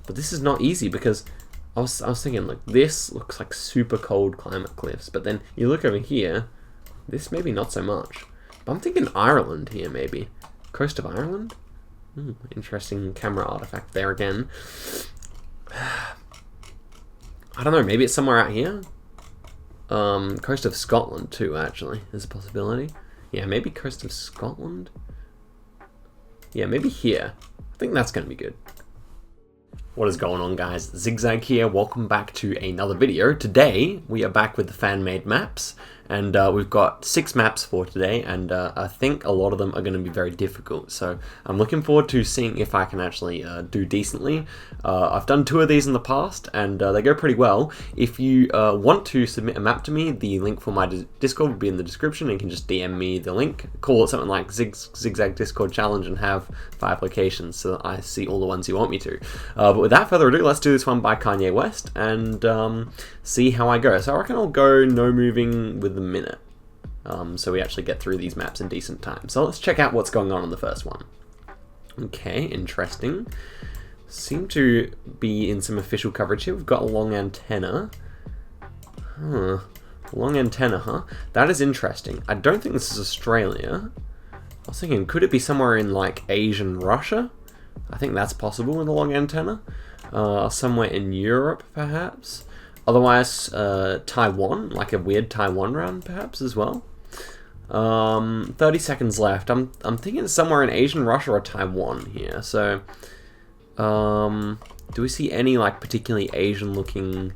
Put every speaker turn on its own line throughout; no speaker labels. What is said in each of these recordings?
But this is not easy because I was thinking, like, this looks like super cold climate cliffs, but then you look over here, this maybe not so much. But I'm thinking Ireland here, maybe. Coast of Ireland? Interesting camera artifact there again. I don't know, maybe it's somewhere out here? Coast of Scotland too, actually, is a possibility. Yeah, maybe coast of Scotland? Yeah, maybe here. I think that's going to be good. What is going on, guys? Zigzag here. Welcome back to another video. Today, we are back with the fan-made maps, and we've got 6 maps for today, and I think a lot of them are going to be very difficult, so I'm looking forward to seeing if I can actually do decently. I've done 2 of these in the past, and they go pretty well. If you want to submit a map to me, the link for my Discord will be in the description, and you can just DM me the link, call it something like Zigzag Discord Challenge, and have 5 locations so that I see all the ones you want me to. But without further ado, let's do this one by Kanye West and see how I go. So I reckon I'll go no moving with the minute, so we actually get through these maps in decent time. So let's check out what's going on in the first one. Okay, interesting. Seem to be in some official coverage here. We've got a long antenna. Long antenna, huh? That is interesting. I don't think this is Australia. I was thinking, could it be somewhere in like Asian Russia? I think that's possible with a long antenna. Somewhere in Europe, perhaps. Otherwise, Taiwan, like a weird Taiwan round, perhaps, as well. 30 seconds left. I'm thinking somewhere in Asian Russia or Taiwan here. So, do we see any, like, particularly Asian-looking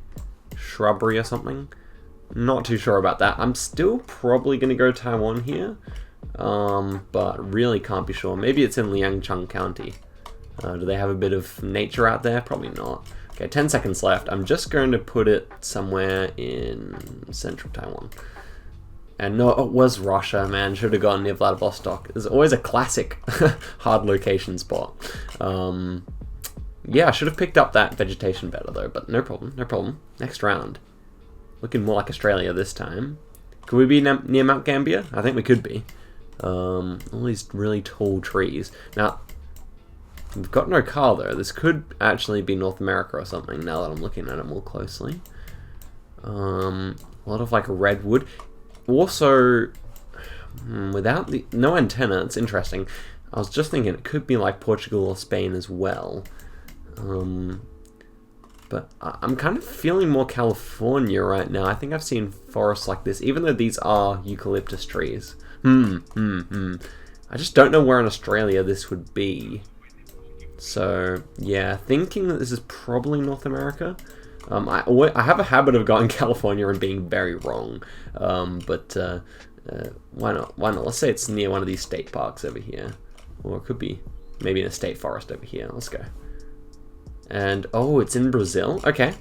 shrubbery or something? Not too sure about that. I'm still probably going to go Taiwan here, but really can't be sure. Maybe it's in Liangcheng County. Do they have a bit of nature out there? Probably not. Okay, 10 seconds left. I'm just going to put it somewhere in central Taiwan. And no, it was Russia, man. Should have gone near Vladivostok. There's always a classic hard location spot. Yeah, I should have picked up that vegetation better though, but no problem, no problem. Next round. Looking more like Australia this time. Could we be near Mount Gambier? I think we could be. All these really tall trees. Now, we've got no car though. This could actually be North America or something now that I'm looking at it more closely. A lot of like redwood. Also, without no antenna, it's interesting. I was just thinking it could be like Portugal or Spain as well. But I'm kind of feeling more California right now. I think I've seen forests like this, even though these are eucalyptus trees. I just don't know where in Australia this would be. So, yeah, thinking that this is probably North America. I have a habit of going California and being very wrong. But why not? Why not? Let's say it's near one of these state parks over here. Or it could be maybe in a state forest over here. Let's go. And, oh, it's in Brazil. Okay.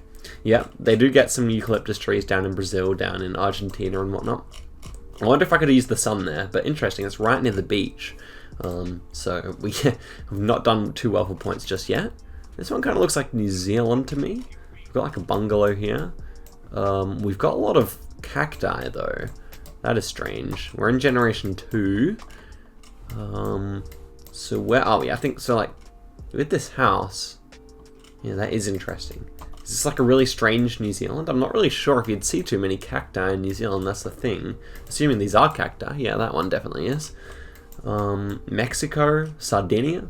Yeah, they do get some eucalyptus trees down in Brazil, down in Argentina and whatnot. I wonder if I could use the sun there. But interesting, it's right near the beach. So we have not done too well for points just yet. This one kind of looks like New Zealand to me. We've got like a bungalow here. We've got a lot of cacti though. That is strange. We're in generation 2. So where are we? I think so, like with this house. Yeah, that is interesting. Is this like a really strange New Zealand? I'm not really sure if you'd see too many cacti in New Zealand, that's the thing. Assuming these are cacti. Yeah, that one definitely is. Mexico, Sardinia.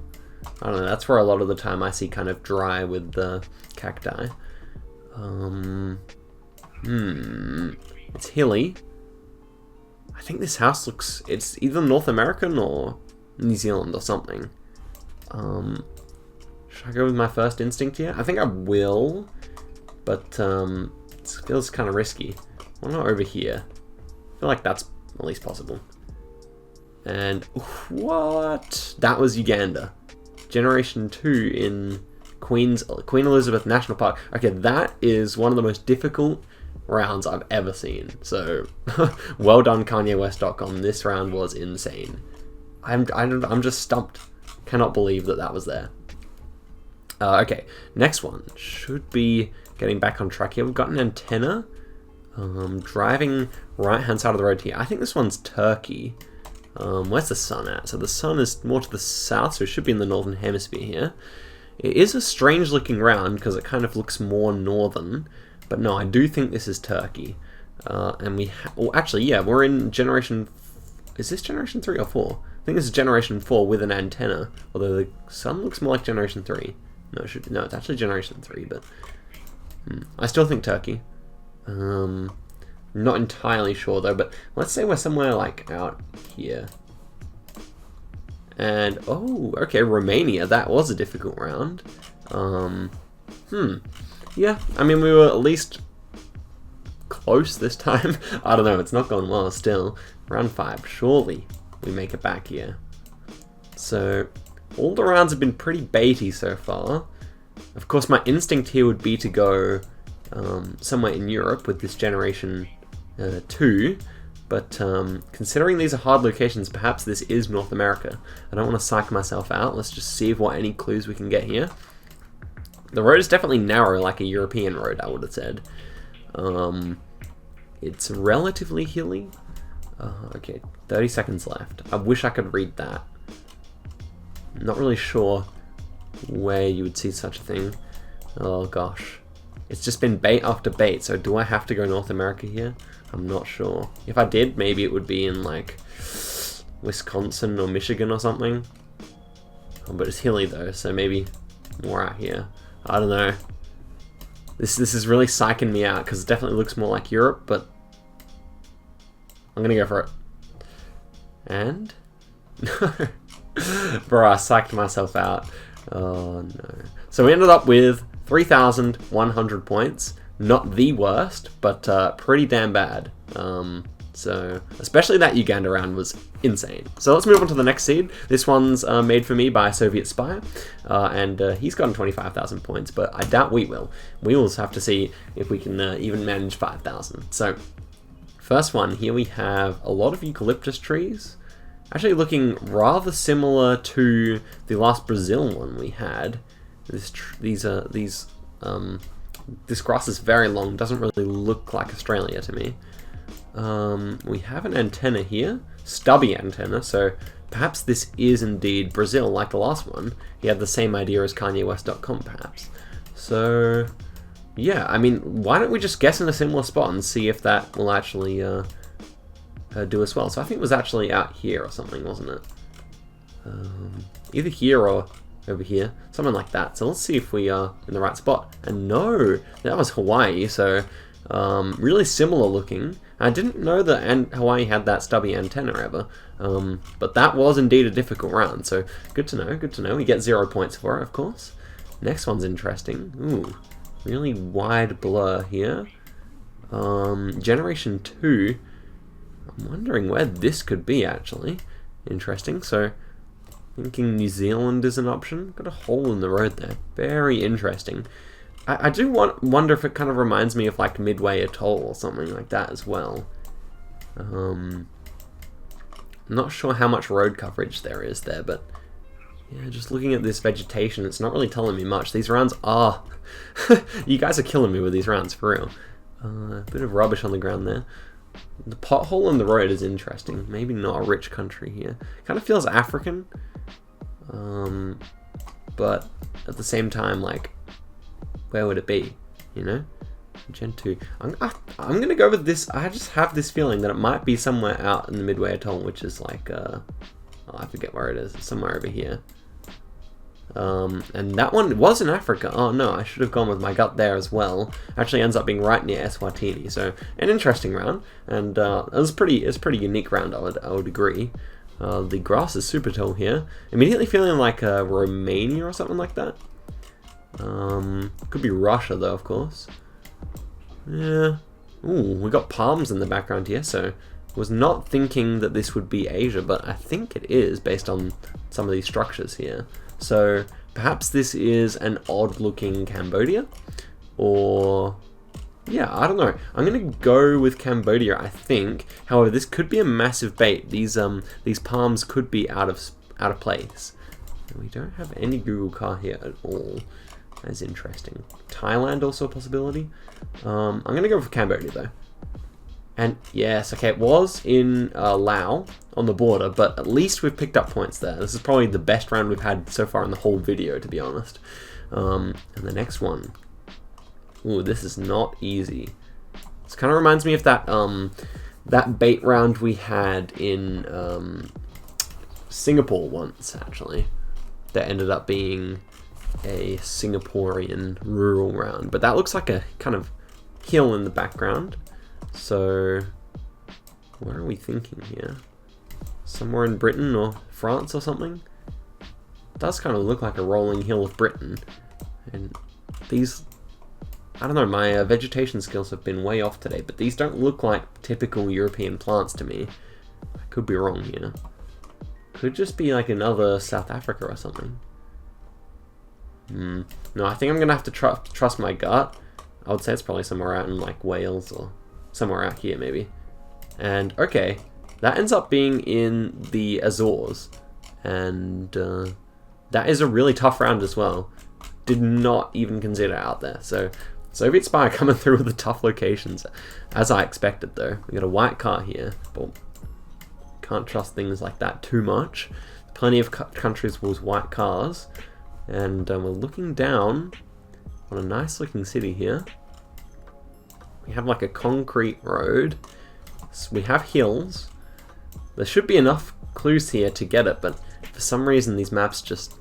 I don't know, that's where a lot of the time I see kind of dry with the cacti. It's hilly. I think this house looks, it's either North American or New Zealand or something. Should I go with my first instinct here? I think I will, but it feels kind of risky. Why not over here? I feel like that's at least possible. And what? That was Uganda. Generation 2 in Queen Elizabeth National Park. Okay, that is one of the most difficult rounds I've ever seen. So, well done, KanyeWest.com. This round was insane. I'm just stumped. Cannot believe that that was there. Okay, next one should be getting back on track here. We've got an antenna. Driving right-hand side of the road here. I think this one's Turkey. Where's the sun at? So the sun is more to the south, so it should be in the northern hemisphere here. It is a strange looking round because it kind of looks more northern, but no, I do think this is Turkey. And we, well, actually, yeah, we're in generation. Is this generation 3 or 4? I think this is generation 4 with an antenna. Although the sun looks more like generation 3. No, it's actually generation 3, but I still think Turkey. Not entirely sure though, but let's say we're somewhere like out here. And oh, okay, Romania. That was a difficult round. Yeah, I mean we were at least close this time. I don't know. It's not going well still. Round 5. Surely we make it back here. So all the rounds have been pretty baity so far. Of course, my instinct here would be to go somewhere in Europe with this generation 2, but considering these are hard locations, perhaps this is North America. I don't want to psych myself out. Let's just see what any clues we can get here. The road is definitely narrow, like a European road, I would have said. It's relatively hilly. Okay, 30 seconds left. I wish I could read that. Not really sure where you would see such a thing. Oh gosh. It's just been bait after bait, so do I have to go North America here? I'm not sure. If I did, maybe it would be in like Wisconsin or Michigan or something. Oh, but it's hilly though, so maybe more out here. I don't know. This is really psyching me out because it definitely looks more like Europe, but I'm gonna go for it. And no. Bro, I psyched myself out. Oh no. So we ended up with 3,100 points. Not the worst, but pretty damn bad. So especially that Uganda round was insane. So let's move on to the next seed. This one's made for me by Soviet Spy, and he's gotten 25,000 points, but I doubt we will. We will have to see if we can even manage 5,000. So first one, here we have a lot of eucalyptus trees. Actually looking rather similar to the last Brazil one we had. This grass is very long, doesn't really look like Australia to me. We have an antenna here, stubby antenna, so perhaps this is indeed Brazil, like the last one. He had the same idea as KanyeWest.com, perhaps. So, yeah, I mean, why don't we just guess in a similar spot and see if that will actually do as well. So I think it was actually out here or something, wasn't it? Either here or over here, something like that. So let's see if we are in the right spot. And no, that was Hawaii, so really similar looking. I didn't know that Hawaii had that stubby antenna ever, but that was indeed a difficult round, so good to know, good to know. We get 0 points for it, of course. Next one's interesting. Ooh, really wide blur here. Generation 2. I'm wondering where this could be, actually. Interesting, so thinking New Zealand is an option. Got a hole in the road there. Very interesting. I do wonder if it kind of reminds me of like Midway Atoll or something like that as well. I'm not sure how much road coverage there is there, but yeah, just looking at this vegetation, it's not really telling me much. These rounds are... you guys are killing me with these rounds, for real. A bit of rubbish on the ground there. The pothole in the road is interesting. Maybe not a rich country here. Kind of feels African. But at the same time, like, where would it be? You know? Gen 2. I'm going to go with this. I just have this feeling that it might be somewhere out in the Midway Atoll, which is like, oh, I forget where it is. It's somewhere over here. And that one was in Africa. Oh no, I should have gone with my gut there as well. Actually ends up being right near Eswatini. So an interesting round, and it's a pretty unique round. I would agree. The grass is super tall here. Immediately feeling like Romania or something like that. Could be Russia though, of course. Yeah. Ooh, we got palms in the background here, so was not thinking that this would be Asia, but I think it is based on some of these structures here. So perhaps this is an odd looking Cambodia, or yeah, I don't know. I'm gonna go with Cambodia, I think. However, this could be a massive bait. These palms could be out of place. And we don't have any Google car here at all. That's interesting. Thailand also a possibility. I'm gonna go for Cambodia though. And yes, okay, it was in Laos on the border, but at least we've picked up points there. This is probably the best round we've had so far in the whole video, to be honest. And the next one. Ooh, this is not easy. This kind of reminds me of that that bait round we had in Singapore once, actually. That ended up being a Singaporean rural round. But that looks like a kind of hill in the background. So, where are we thinking here? Somewhere in Britain or France or something? It does kind of look like a rolling hill of Britain. And these, I don't know, my vegetation skills have been way off today, but these don't look like typical European plants to me. I could be wrong here. Could just be like another South Africa or something. No, I think I'm going to have to trust my gut. I would say it's probably somewhere out in like Wales or somewhere out here maybe. And okay, that ends up being in the Azores. And that is a really tough round as well. Did not even consider out there. So Soviet Spy coming through with the tough locations, as I expected though. We got a white car here, but can't trust things like that too much. Plenty of countries with white cars. And we're looking down on a nice looking city here. We have like a concrete road. So we have hills. There should be enough clues here to get it, but for some reason these maps just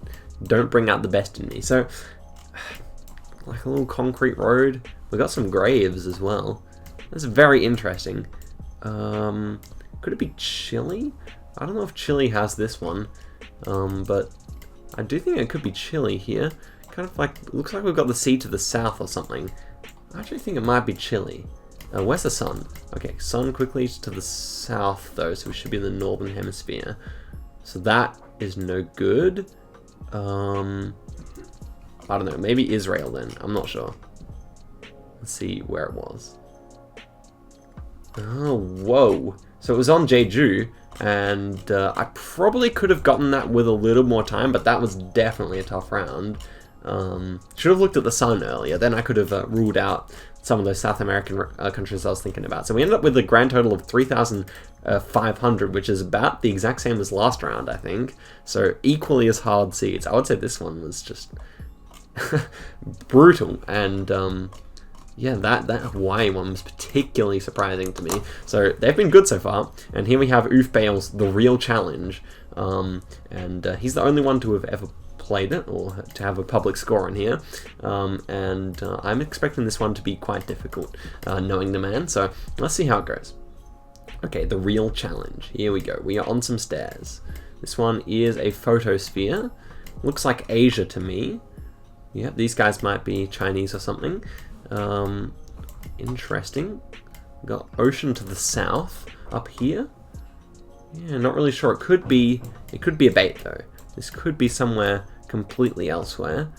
don't bring out the best in me. So, like a little concrete road. We got some graves as well. That's very interesting. Could it be Chile? I don't know if Chile has this one, but I do think it could be Chile here. Kind of like, looks like we've got the sea to the south or something. I actually think it might be Chile. Where's the sun? Okay, sun quickly to the south though, so we should be in the northern hemisphere. So that is no good. I don't know, maybe Israel then, I'm not sure. Let's see where it was. Oh, whoa. So it was on Jeju, and I probably could have gotten that with a little more time, but that was definitely a tough round. Should have looked at the sun earlier, then I could have ruled out some of those South American countries I was thinking about. So we ended up with a grand total of 3,500, which is about the exact same as last round, I think. So equally as hard seeds. I would say this one was just brutal, and yeah, that Hawaii one was particularly surprising to me. So they've been good so far, and here we have Oof Bale's The Real Challenge, and he's the only one to have ever played it, or to have a public score in here, and I'm expecting this one to be quite difficult, knowing the man, so let's see how it goes. Okay, The Real Challenge, here we go, we are on some stairs. This one is a photosphere, looks like Asia to me. Yeah, these guys might be Chinese or something. Interesting. We've got ocean to the south up here. Yeah, not really sure. It could be a bait though. This could be somewhere completely elsewhere.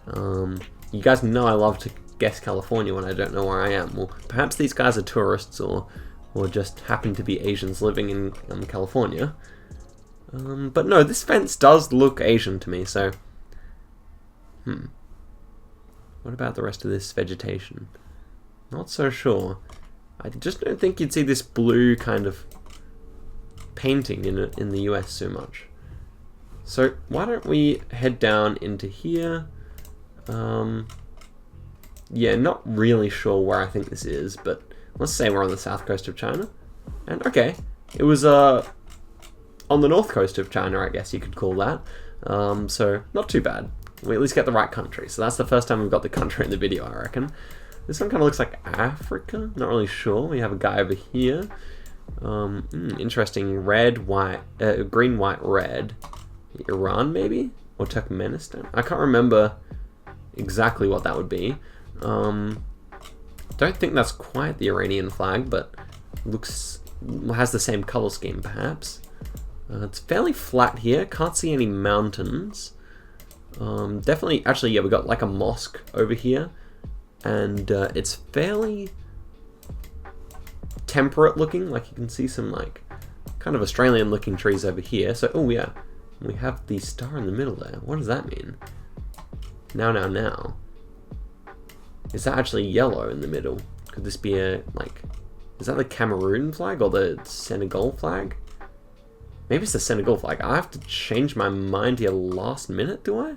You guys know I love to guess California when I don't know where I am. Well, perhaps these guys are tourists or just happen to be Asians living in California. But no, this fence does look Asian to me, so what about the rest of this vegetation? Not so sure. I just don't think you'd see this blue kind of painting in the US so much. So why don't we head down into here? Yeah, not really sure where I think this is, but let's say we're on the south coast of China. And okay, it was on the north coast of China, I guess you could call that. So not too bad. We at least get the right country. So that's the first time we've got the country in the video, I reckon. This one kind of looks like Africa. Not really sure. We have a guy over here. Interesting. Red, white, green, white, red. Iran, maybe? Or Turkmenistan? I can't remember exactly what that would be. Don't think that's quite the Iranian flag, but has the same color scheme, perhaps. It's fairly flat here. Can't see any mountains. Definitely, actually, yeah, we got like a mosque over here, and it's fairly temperate looking. Like you can see some like kind of Australian looking trees over here. So, oh yeah, we have the star in the middle there. What does that mean? Now. Is that actually yellow in the middle? Could this be is Is that the Cameroon flag or the Senegal flag? Maybe it's the Senegal flag. I have to change my mind here last minute, do I?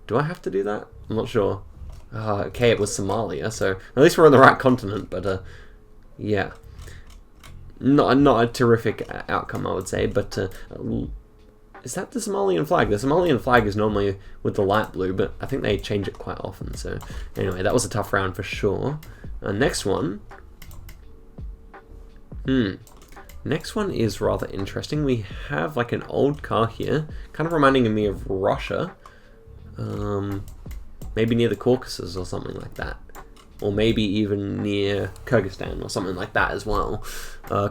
Do I have to do that? I'm not sure. Okay, it was Somalia, so at least we're on the right continent, but yeah. Not a terrific outcome, I would say, but is that the Somalian flag? The Somalian flag is normally with the light blue, but I think they change it quite often, so anyway, that was a tough round for sure. Next one. Next one is rather interesting. We have like an old car here, kind of reminding me of Russia. Maybe near the Caucasus or something like that. Or maybe even near Kyrgyzstan or something like that as well.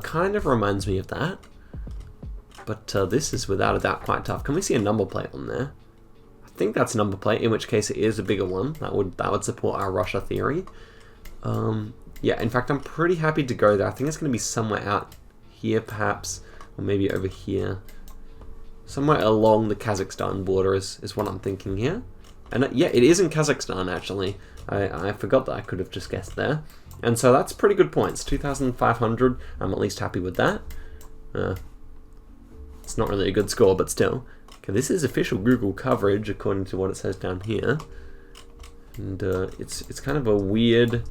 Kind of reminds me of that. But this is without a doubt quite tough. Can we see a number plate on there? I think that's a number plate, in which case it is a bigger one. That would support our Russia theory. Yeah, in fact, I'm pretty happy to go there. I think it's going to be somewhere out here, perhaps, or maybe over here. Somewhere along the Kazakhstan border is what I'm thinking here. And yeah, it is in Kazakhstan, actually. I forgot that I could have just guessed there. And so that's pretty good points. 2,500, I'm at least happy with that. It's not really a good score, but still. Okay, this is official Google coverage, according to what it says down here. And it's kind of a weird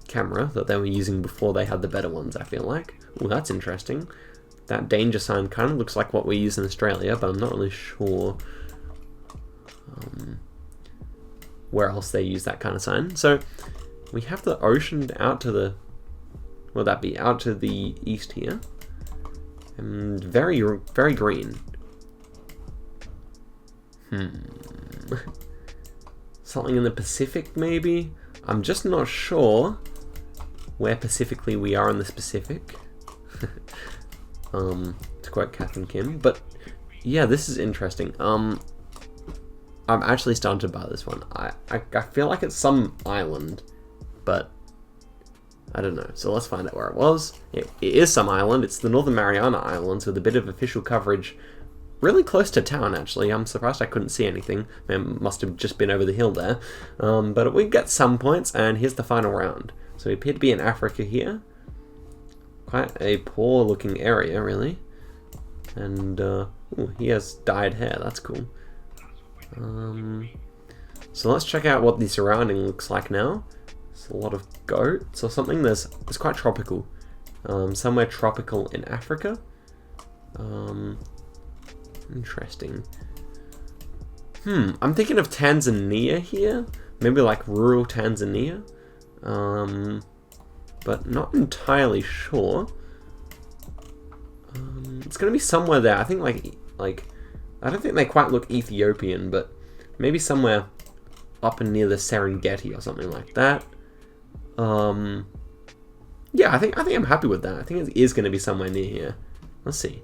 camera that they were using before they had the better ones, I feel like. Oh, that's interesting. That danger sign kind of looks like what we use in Australia, but I'm not really sure where else they use that kind of sign. So we have the ocean out to the, will that be out to the east here, and very green. Something in the Pacific maybe? I'm just not sure where specifically we are in the Pacific. To quote Kath and Kim, but yeah, this is interesting. I'm actually starting to buy this one. I feel like it's some island, but I don't know. So let's find out where it was. It is some island. It's the Northern Mariana Islands with a bit of official coverage really close to town, actually. I'm surprised I couldn't see anything. It must have just been over the hill there. But we get some points, and here's the final round. So we appear to be in Africa here. Quite a poor looking area, really. And ooh, he has dyed hair. That's cool. So let's check out what the surrounding looks like now. It's a lot of goats or something. There's quite tropical. Somewhere tropical in Africa. Interesting. I'm thinking of Tanzania here. Maybe like rural Tanzania. But not entirely sure. It's gonna be somewhere there. I think like I don't think they quite look Ethiopian, but maybe somewhere up and near the Serengeti or something like that. Yeah, I think I'm happy with that. I think it is going to be somewhere near here. Let's see.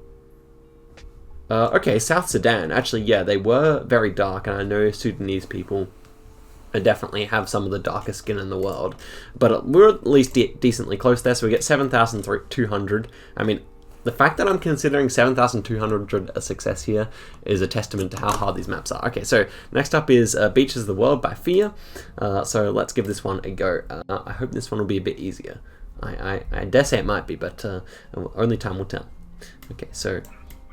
Okay, South Sudan. Actually, yeah, they were very dark, and I know Sudanese people definitely have some of the darkest skin in the world. But we're at least decently close there, so we get 7,200. I mean, the fact that I'm considering 7,200 a success here is a testament to how hard these maps are. Okay, so next up is Beaches of the World by Fear. So let's give this one a go. I hope this one will be a bit easier. I dare say it might be, but only time will tell. Okay, so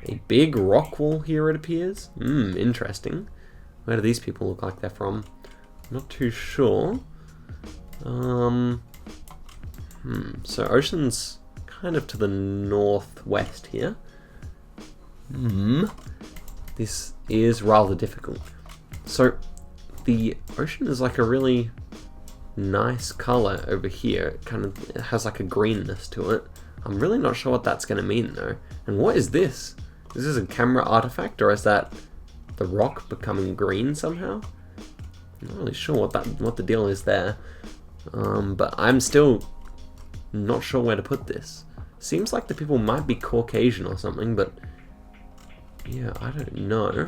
a big rock wall here, it appears. Interesting. Where do these people look like they're from? Not too sure. So ocean's kind of to the northwest here. This is rather difficult. So the ocean is like a really nice color over here. It has like a greenness to it. I'm really not sure what that's going to mean though. And what is this? Is this a camera artifact, or is that the rock becoming green somehow? I'm not really sure what the deal is there. But I'm still not sure where to put this. Seems like the people might be Caucasian or something, but yeah, I don't know.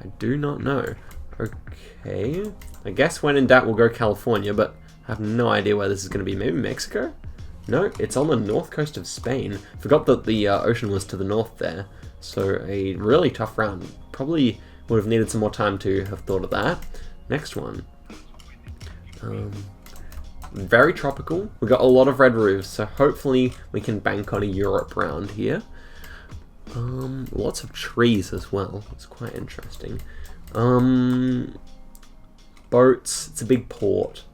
I do not know. Okay, I guess when in doubt we'll go California, but I have no idea where this is going to be. Maybe Mexico? No, it's on the north coast of Spain. Forgot that the ocean was to the north there. So a really tough round. Probably would have needed some more time to have thought of that. Next one. very tropical. We've got a lot of red roofs, so hopefully we can bank on a Europe round here. Lots of trees as well. It's quite interesting. Boats. It's a big port.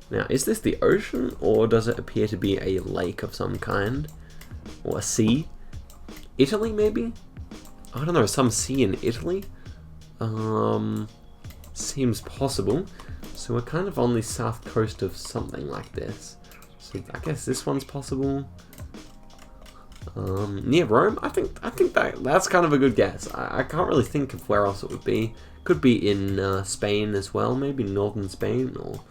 Now, is this the ocean, or does it appear to be a lake of some kind? Or a sea? Italy, maybe? I don't know, some sea in Italy? Seems possible. So we're kind of on the south coast of something like this. So I guess this one's possible. Near Rome? I think that's kind of a good guess. I can't really think of where else it would be. Could be in Spain as well, maybe northern Spain, or...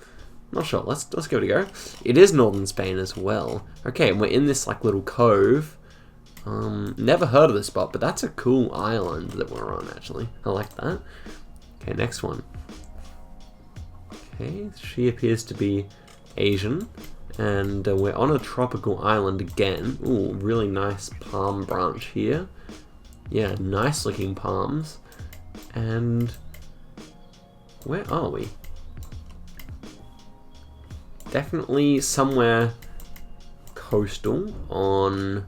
Not sure. Let's give it a go. It is northern Spain as well. Okay, and we're in this like little cove. Never heard of this spot, but that's a cool island that we're on, actually. I like that. Okay, next one. Okay, she appears to be Asian, and we're on a tropical island again. Ooh, really nice palm branch here. Yeah, nice looking palms. And where are we? Definitely somewhere coastal on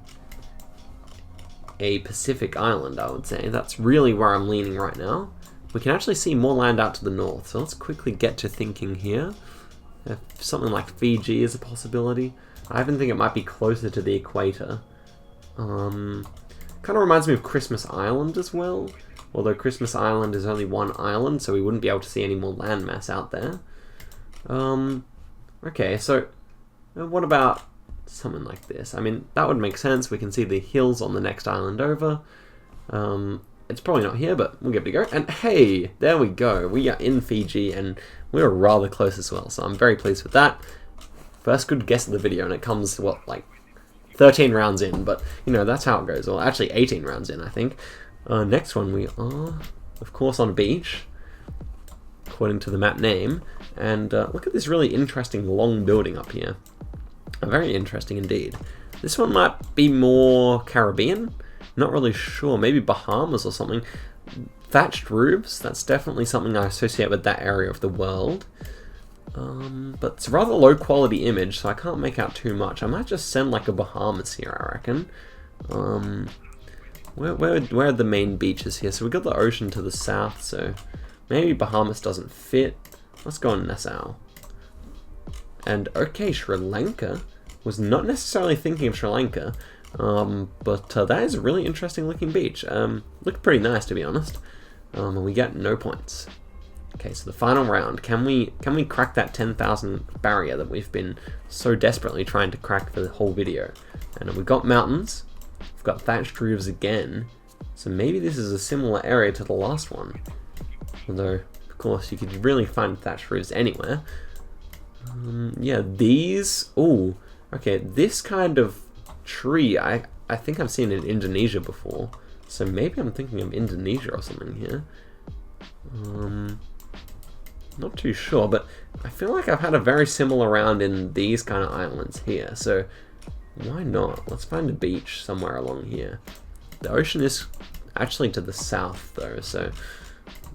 a Pacific island, I would say. That's really where I'm leaning right now. We can actually see more land out to the north, so let's quickly get to thinking here. If something like Fiji is a possibility. I even think it might be closer to the equator. Kind of reminds me of Christmas Island as well, although Christmas Island is only one island, so we wouldn't be able to see any more landmass out there. Okay, so what about something like this? I mean, that would make sense. We can see the hills on the next island over. It's probably not here, but we'll give it a go. And hey, there we go. We are in Fiji, and we're rather close as well, so I'm very pleased with that. First good guess of the video, and it comes, what, like 13 rounds in, but, you know, that's how it goes. Well, actually 18 rounds in, I think. Next one, we are, of course, on a beach, according to the map name. And look at this really interesting long building up here. Very interesting indeed. This one might be more Caribbean. Not really sure. Maybe Bahamas or something. Thatched roofs. That's definitely something I associate with that area of the world. But it's a rather low quality image, so I can't make out too much. I might just send like a Bahamas here, I reckon. Where are the main beaches here? So we've got the ocean to the south, so maybe Bahamas doesn't fit. Let's go on Nassau. And okay, Sri Lanka. Was not necessarily thinking of Sri Lanka, but that is a really interesting looking beach. Looked pretty nice, to be honest. And we get no points. Okay, so the final round. Can we crack that 10,000 barrier that we've been so desperately trying to crack for the whole video? And we've got mountains. We've got thatched roofs again. So maybe this is a similar area to the last one. Although, of course, you could really find thatched roofs anywhere. Yeah, these... Ooh, okay, this kind of tree, I think I've seen in Indonesia before. So maybe I'm thinking of Indonesia or something here. Not too sure, but I feel like I've had a very similar round in these kind of islands here. So why not? Let's find a beach somewhere along here. The ocean is actually to the south though, so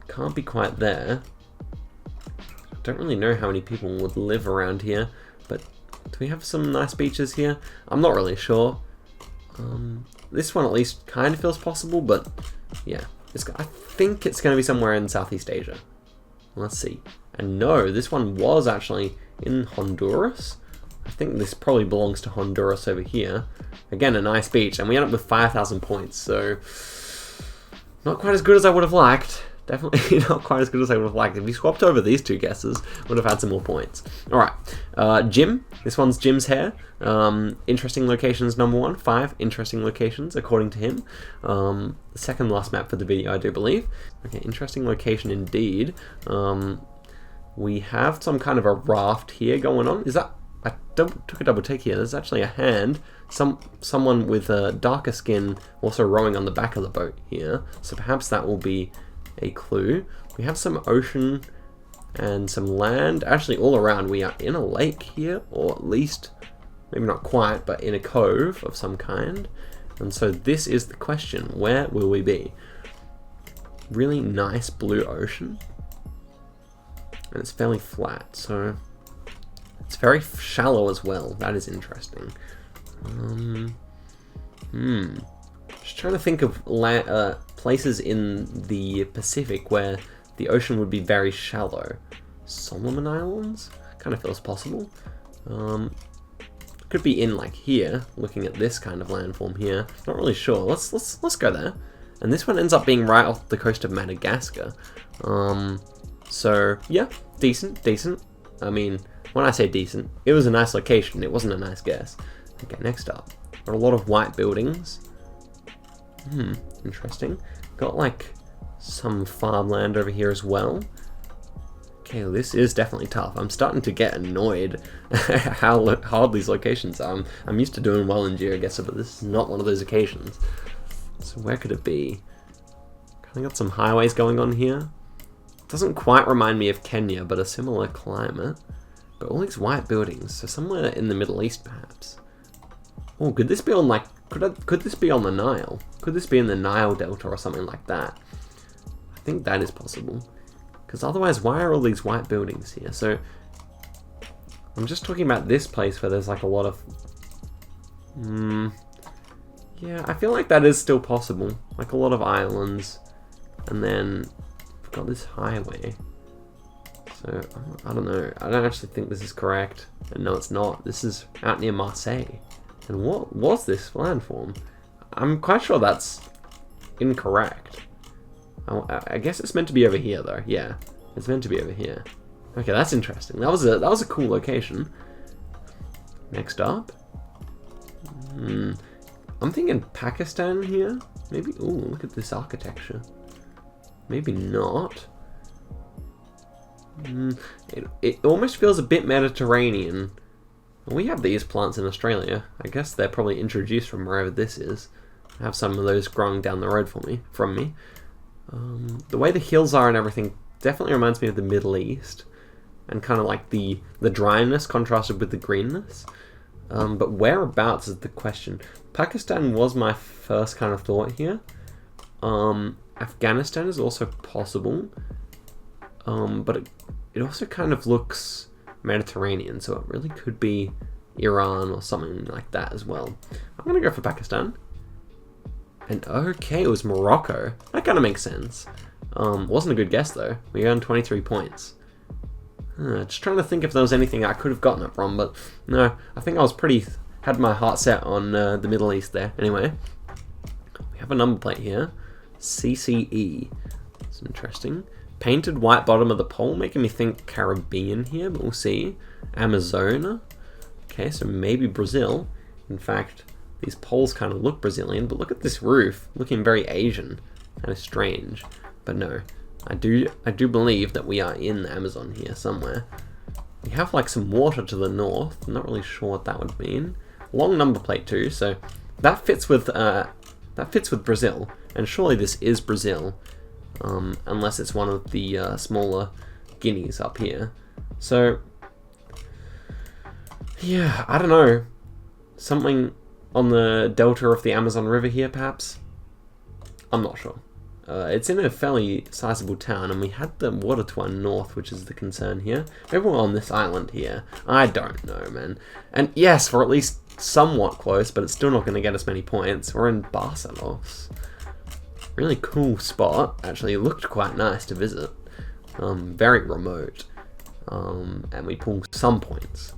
can't be quite there. Don't really know how many people would live around here, but do we have some nice beaches here? I'm not really sure. This one at least kind of feels possible, but yeah, I think it's going to be somewhere in Southeast Asia. Let's see. And no, this one was actually in Honduras. I think this probably belongs to Honduras over here. Again, a nice beach, and we end up with 5,000 points, so not quite as good as I would have liked. Definitely not quite as good as I would have liked. If we swapped over these two guesses, would have had some more points. Alright, Jim. This one's Jim's hair. Interesting locations number 1. 5 interesting locations, according to him. The second last map for the video, I do believe. Okay, interesting location indeed. We have some kind of a raft here going on. Is that... I took a double take here. There's actually a hand. Someone with a darker skin also rowing on the back of the boat here. So perhaps that will be a clue. We have some ocean and some land. Actually, all around we are in a lake here, or at least, maybe not quite, but in a cove of some kind. And so this is the question. Where will we be? Really nice blue ocean. And it's fairly flat, so It's very shallow as well. That is interesting. Just trying to think of places in the Pacific where the ocean would be very shallow. Solomon Islands? Kind of feels possible. Could be in like here, looking at this kind of landform here. Not really sure. Let's go there. And this one ends up being right off the coast of Madagascar. So yeah, decent. I mean, when I say decent, it was a nice location. It wasn't a nice guess. Okay, next up, got a lot of white buildings. Interesting. Got like some farmland over here as well. Okay, this is definitely tough. I'm starting to get annoyed how hard these locations are. I'm used to doing well in GeoGuessr, but this is not one of those occasions. So where could it be? Kind of got some highways going on here. Doesn't quite remind me of Kenya, but a similar climate. But all these white buildings, so somewhere in the Middle East perhaps. Oh, could this be on like, could this be on the Nile? Could this be in the Nile Delta or something like that? I think that is possible. Because otherwise, why are all these white buildings here? So, I'm just talking about this place where there's like a lot of... yeah, I feel like that is still possible. Like a lot of islands. And then, we've got this highway. So, I don't know. I don't actually think this is correct. And no, it's not. This is out near Marseille. And what was this landform? I'm quite sure that's incorrect. I guess it's meant to be over here, though. Yeah, it's meant to be over here. Okay, that's interesting. That was a cool location. Next up, I'm thinking Pakistan here. Maybe. Ooh, look at this architecture. Maybe not. It almost feels a bit Mediterranean. We have these plants in Australia. I guess they're probably introduced from wherever this is. I have some of those growing down the road from me. The way the hills are and everything definitely reminds me of the Middle East, and kind of like the dryness contrasted with the greenness. But whereabouts is the question. Pakistan was my first kind of thought here. Afghanistan is also possible, but it also kind of looks Mediterranean, so it really could be Iran or something like that as well. I'm gonna go for Pakistan. And okay, it was Morocco. That kind of makes sense. Wasn't a good guess though. We earned 23 points. Just trying to think if there was anything I could have gotten it from, but no, I think I was had my heart set on the Middle East there. Anyway, we have a number plate here. CCE. It's interesting. Painted white bottom of the pole, making me think Caribbean here, but we'll see. Amazona. Okay, so maybe Brazil. In fact, these poles kind of look Brazilian, but look at this roof, looking very Asian. Kind of strange. But no, I do believe that we are in the Amazon here somewhere. We have like some water to the north. I'm not really sure what that would mean. Long number plate too, so that fits with Brazil, and surely this is Brazil, unless it's one of the smaller Guineas up here. So yeah, I don't know, something on the delta of the Amazon River here, perhaps? I'm not sure. It's in a fairly sizable town, and we had the water to our north, which is the concern here. Maybe we're on this island here. I don't know, man. And yes, we're at least somewhat close, but it's still not going to get us many points. We're in Barcelos. Really cool spot. Actually, it looked quite nice to visit. Very remote. And we pulled some points.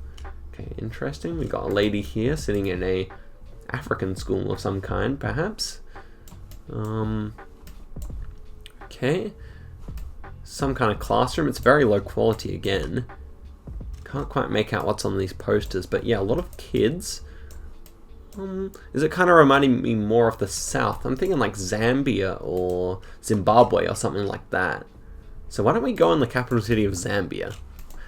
Okay, interesting. We got a lady here sitting in a African school of some kind, perhaps. Okay. Some kind of classroom. It's very low quality again. Can't quite make out what's on these posters, but yeah, a lot of kids. Is it kind of reminding me more of the south? I'm thinking like Zambia or Zimbabwe or something like that. So why don't we go in the capital city of Zambia?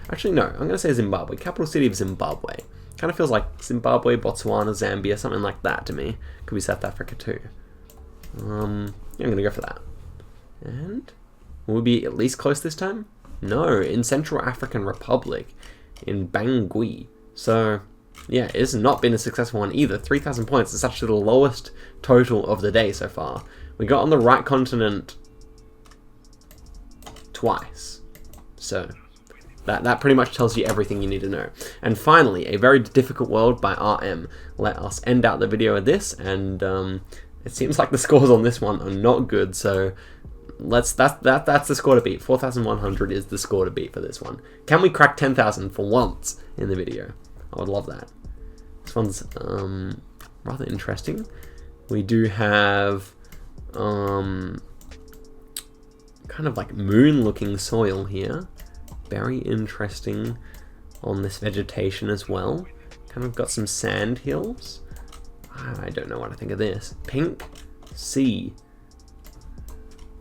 Actually, no, I'm going to say Zimbabwe. Capital city of Zimbabwe. Kind of feels like Zimbabwe, Botswana, Zambia, something like that to me. Could be South Africa too. Yeah, I'm going to go for that. And will we be at least close this time? No, in Central African Republic, in Bangui. So yeah, it has not been a successful one either. 3,000 points is actually the lowest total of the day so far. We got on the right continent twice. So That pretty much tells you everything you need to know. And finally, A Very Difficult World by RM. Let us end out the video with this, and it seems like the scores on this one are not good, so that's the score to beat. 4,100 is the score to beat for this one. Can we crack 10,000 for once in the video? I would love that. This one's rather interesting. We do have kind of like moon-looking soil here. Very interesting on this vegetation as well. Kind of got some sand hills. I don't know what I think of this. Pink sea.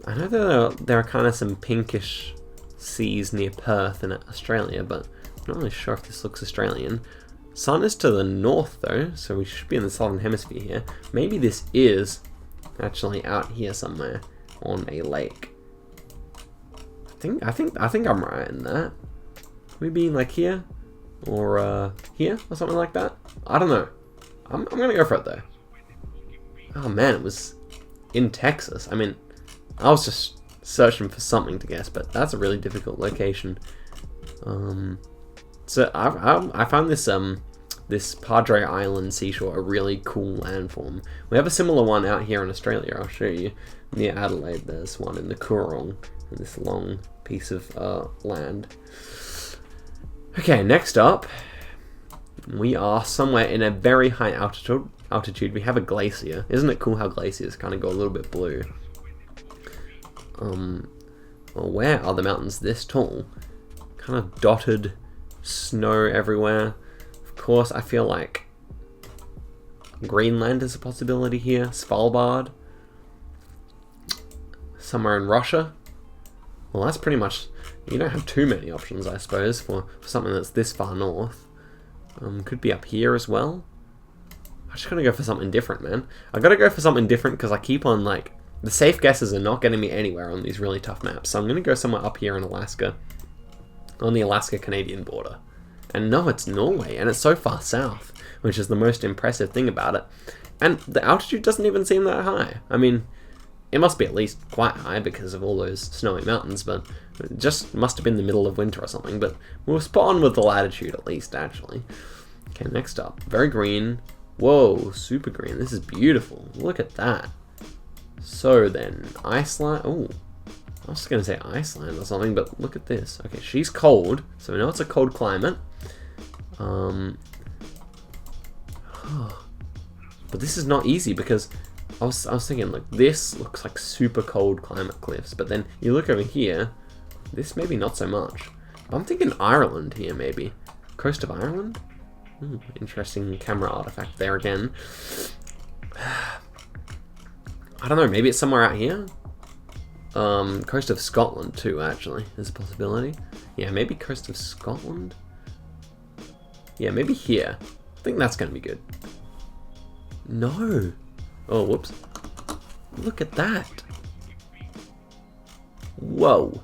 I know there are kind of some pinkish seas near Perth in Australia, but I'm not really sure if this looks Australian. Sun is to the north though, so we should be in the southern hemisphere here. Maybe this is actually out here somewhere on a lake. I think I'm right in that. Could we be like here or here or something like that? I don't know. I'm gonna go for it though. Oh man, it was in Texas. I mean, I was just searching for something to guess, but that's a really difficult location. So I found this Padre Island seashore a really cool landform. We have a similar one out here in Australia. I'll show you. Near Adelaide, there's one in the Coorong, in this long piece of land. Okay, next up, we are somewhere in a very high altitude. We have a glacier. Isn't it cool how glaciers kind of go a little bit blue? Well, where are the mountains this tall? Kind of dotted snow everywhere. Of course, I feel like Greenland is a possibility here. Svalbard. Somewhere in Russia. Well, that's pretty much... You don't have too many options, I suppose, for something that's this far north. Could be up here as well. I'm just gonna go for something different, man. I gotta go for something different because I keep on, like... The safe guesses are not getting me anywhere on these really tough maps. So I'm gonna go somewhere up here in Alaska. On the Alaska-Canadian border. And no, it's Norway, and it's so far south, which is the most impressive thing about it. And the altitude doesn't even seem that high. I mean, it must be at least quite high because of all those snowy mountains, but it just must have been the middle of winter or something. But we were spot on with the latitude at least, actually. Okay, next up. Very green. Whoa, super green. This is beautiful. Look at that. So then, Iceland. Oh, I was going to say Iceland or something, but look at this. Okay, she's cold, so we know it's a cold climate. But this is not easy because I was thinking, like, this looks like super cold climate cliffs, but then you look over here, this maybe not so much. I'm thinking Ireland here, maybe. Coast of Ireland? Interesting camera artifact there again. I don't know, maybe it's somewhere out here? Coast of Scotland too, actually, is a possibility. Yeah, maybe coast of Scotland? Yeah, maybe here. I think that's gonna be good. No! Oh, whoops. Look at that! Whoa!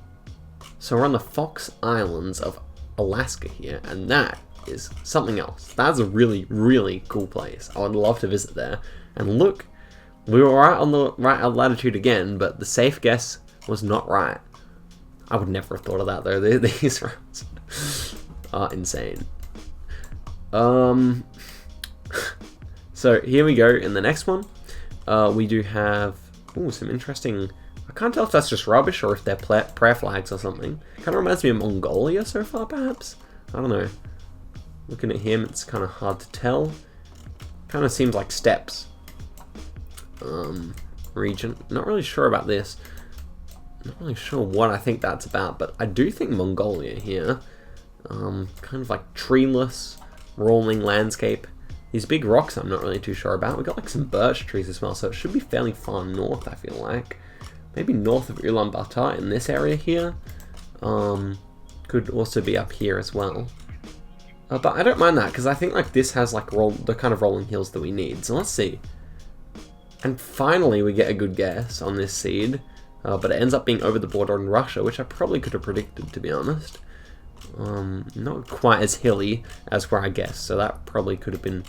So we're on the Fox Islands of Alaska here, and that is something else. That's a really, really cool place. I would love to visit there. And look, we were right on the right latitude again, but the safe guess was not right. I would never have thought of that though. These rounds are insane. So here we go in the next one. We do have some interesting... I can't tell if that's just rubbish or if they're prayer flags or something. Kind of reminds me of Mongolia so far, perhaps? I don't know. Looking at him, it's kind of hard to tell. Kind of seems like steppes. Region. Not really sure about this. Not really sure what I think that's about, but I do think Mongolia here. Kind of like treeless, rolling landscape. These big rocks I'm not really too sure about. We've got like some birch trees as well, so it should be fairly far north, I feel like. Maybe north of Ulaanbaatar in this area here. Could also be up here as well. But I don't mind that, because I think like this has like the kind of rolling hills that we need. So let's see. And finally we get a good guess on this seed. But it ends up being over the border in Russia, which I probably could have predicted, to be honest. Not quite as hilly as where I guessed, so that probably could have been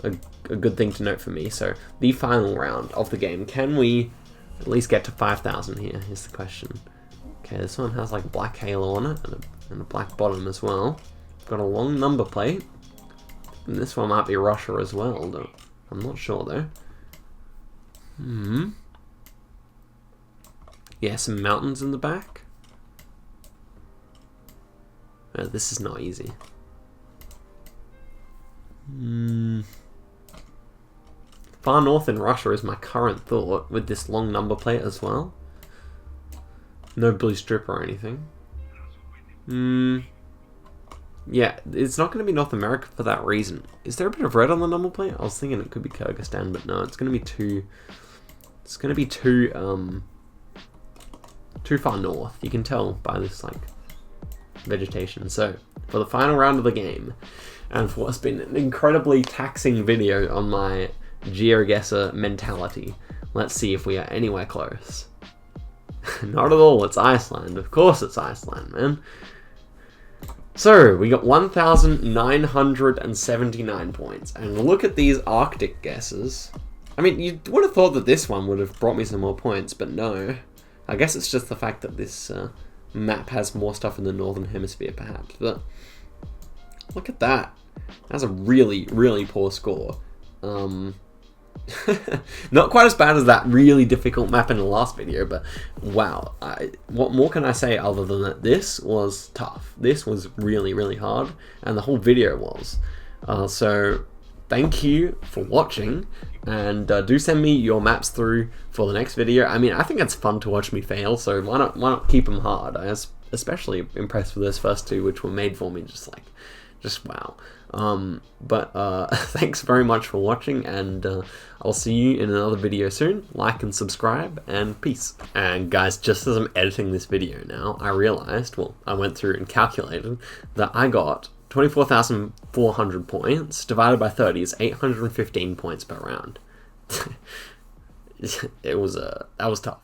a good thing to note for me. So the final round of the game, can we at least get to 5,000 here, is the question. Okay, this one has like black halo on it and a And a black bottom as well. Got a long number plate. And this one might be Russia as well, though. I'm not sure though. Yeah, some mountains in the back. Oh, this is not easy. Far north in Russia is my current thought, with this long number plate as well. No blue strip or anything. Yeah, it's not going to be North America for that reason. Is there a bit of red on the number plate? I was thinking it could be Kyrgyzstan, but no, it's going to be too... It's going to be too far north. You can tell by this, like, vegetation. So, for the final round of the game, and for what's been an incredibly taxing video on my GeoGuessr mentality, let's see if we are anywhere close. Not at all, it's Iceland. Of course it's Iceland, man. So, we got 1,979 points. And look at these Arctic guesses. I mean, you would have thought that this one would have brought me some more points, but no. I guess it's just the fact that this map has more stuff in the Northern Hemisphere, perhaps. But look at that. That's a really, really poor score. Not quite as bad as that really difficult map in the last video, but wow. What more can I say other than that this was tough. This was really, really hard, and the whole video was. So thank you for watching, and do send me your maps through for the next video. I mean, I think it's fun to watch me fail, so why not keep them hard? I was especially impressed with those first two, which were made for me, just wow. Thanks very much for watching, and I'll see you in another video soon. Like and subscribe, and peace. And guys, just as I'm editing this video now, I realized, well, I went through and calculated that I got 24,400 points divided by 30 is 815 points per round. That was tough.